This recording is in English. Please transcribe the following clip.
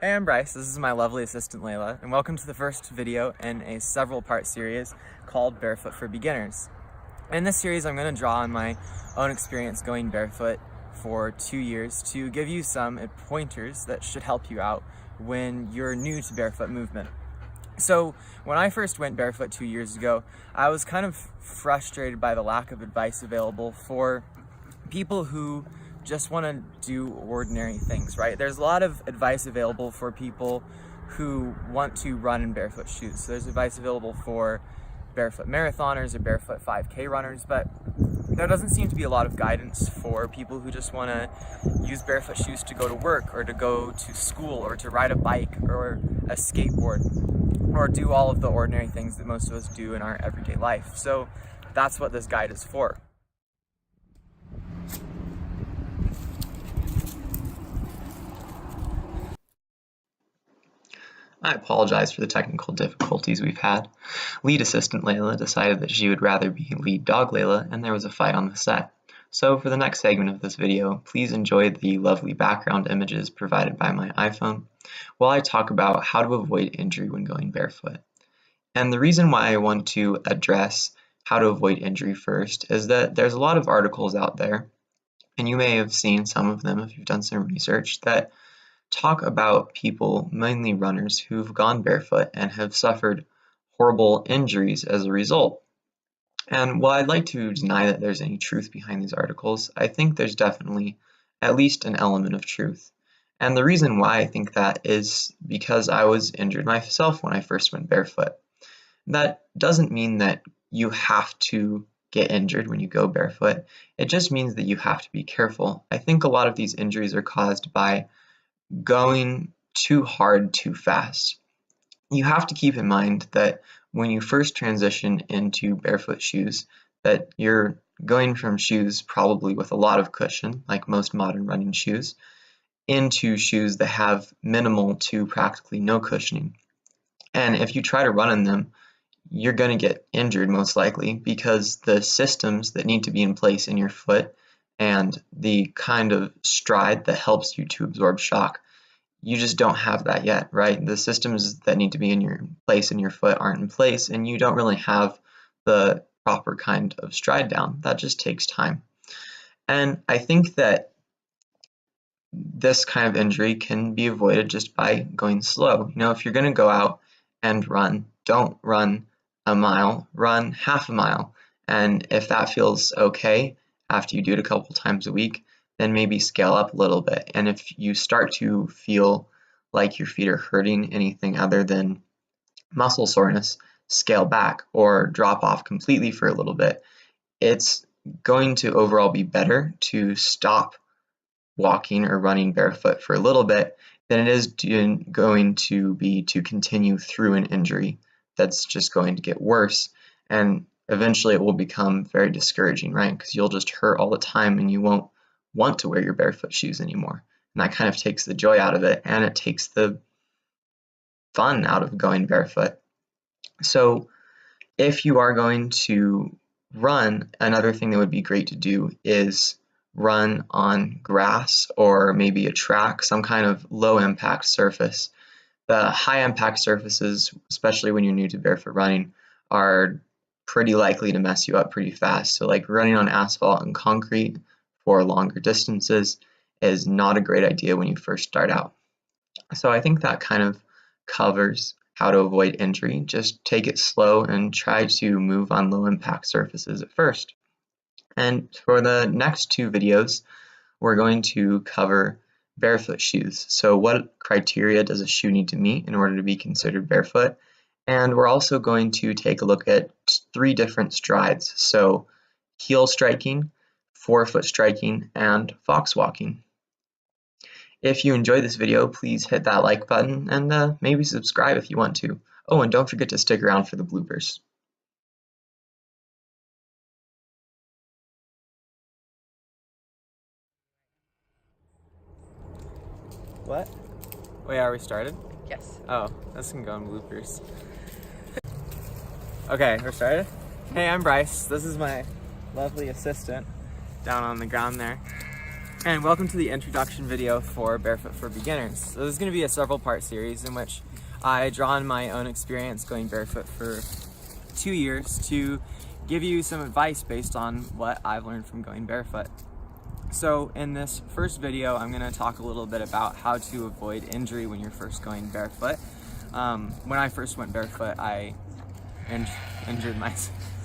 Hey, I'm Bryce. This is my lovely assistant Layla, and welcome to the first video in a several-part series called Barefoot for Beginners. In this series, I'm going to draw on my own experience going barefoot for 2 years to give you some pointers that should help you out when you're new to barefoot movement. So when I first went barefoot 2 years ago, I was kind of frustrated by the lack of advice available for people who just want to do ordinary things, right? There's a lot of advice available for people who want to run in barefoot shoes. So there's advice available for barefoot marathoners or barefoot 5K runners, but there doesn't seem to be a lot of guidance for people who just want to use barefoot shoes to go to work or to go to school or to ride a bike or a skateboard or do all of the ordinary things that most of us do in our everyday life. So that's what this guide is for. I apologize for the technical difficulties we've had. Lead assistant Layla decided that she would rather be lead dog Layla, and there was a fight on the set. So for the next segment of this video, please enjoy the lovely background images provided by my iPhone while I talk about how to avoid injury when going barefoot. And the reason why I want to address how to avoid injury first is that there's a lot of articles out there, and you may have seen some of them if you've done some research, that talk about people, mainly runners, who've gone barefoot and have suffered horrible injuries as a result. And while I'd like to deny that there's any truth behind these articles, I think there's definitely at least an element of truth. And the reason why I think that is because I was injured myself when I first went barefoot. That doesn't mean that you have to get injured when you go barefoot. It just means that you have to be careful. I think a lot of these injuries are caused by going too hard too fast. You have to keep in mind that when you first transition into barefoot shoes, that you're going from shoes probably with a lot of cushion, like most modern running shoes, into shoes that have minimal to practically no cushioning. And if you try to run in them, you're going to get injured most likely because the systems that need to be in place in your foot and the kind of stride that helps you to absorb shock, you just don't have that yet, right? The systems that need to be in your place in your foot aren't in place, and you don't really have the proper kind of stride down. That just takes time. And I think that this kind of injury can be avoided just by going slow. If you're going to go out and run, don't run a mile, run half a mile. And if that feels okay after you do it a couple times a week, then maybe scale up a little bit. And if you start to feel like your feet are hurting anything other than muscle soreness, scale back or drop off completely for a little bit. It's going to overall be better to stop walking or running barefoot for a little bit than it is going to be to continue through an injury that's just going to get worse. And eventually it will become very discouraging, right? Because you'll just hurt all the time and you won't want to wear your barefoot shoes anymore. And that kind of takes the joy out of it, and it takes the fun out of going barefoot. So if you are going to run, another thing that would be great to do is run on grass or maybe a track, some kind of low impact surface. The high impact surfaces, especially when you're new to barefoot running, are pretty likely to mess you up pretty fast. So like running on asphalt and concrete for longer distances is not a great idea when you first start out. So I think that kind of covers how to avoid injury. Just take it slow and try to move on low impact surfaces at first. And for the next two videos, we're going to cover barefoot shoes. So what criteria does a shoe need to meet in order to be considered barefoot? And we're also going to take a look at 3 different strides. So heel striking, forefoot striking, and fox walking. If you enjoyed this video, please hit that like button and maybe subscribe if you want to. Oh, and don't forget to stick around for the bloopers. What? Wait, are we started? Yes. Oh, this can go in bloopers. Okay, we're started? Hey, I'm Bryce. This is my lovely assistant down on the ground there. And welcome to the introduction video for Barefoot for Beginners. So this is going to be a several part series in which I draw on my own experience going barefoot for 2 years to give you some advice based on what I've learned from going barefoot. So in this first video, I'm going to talk a little bit about how to avoid injury when you're first going barefoot. When I first went barefoot, I injured myself.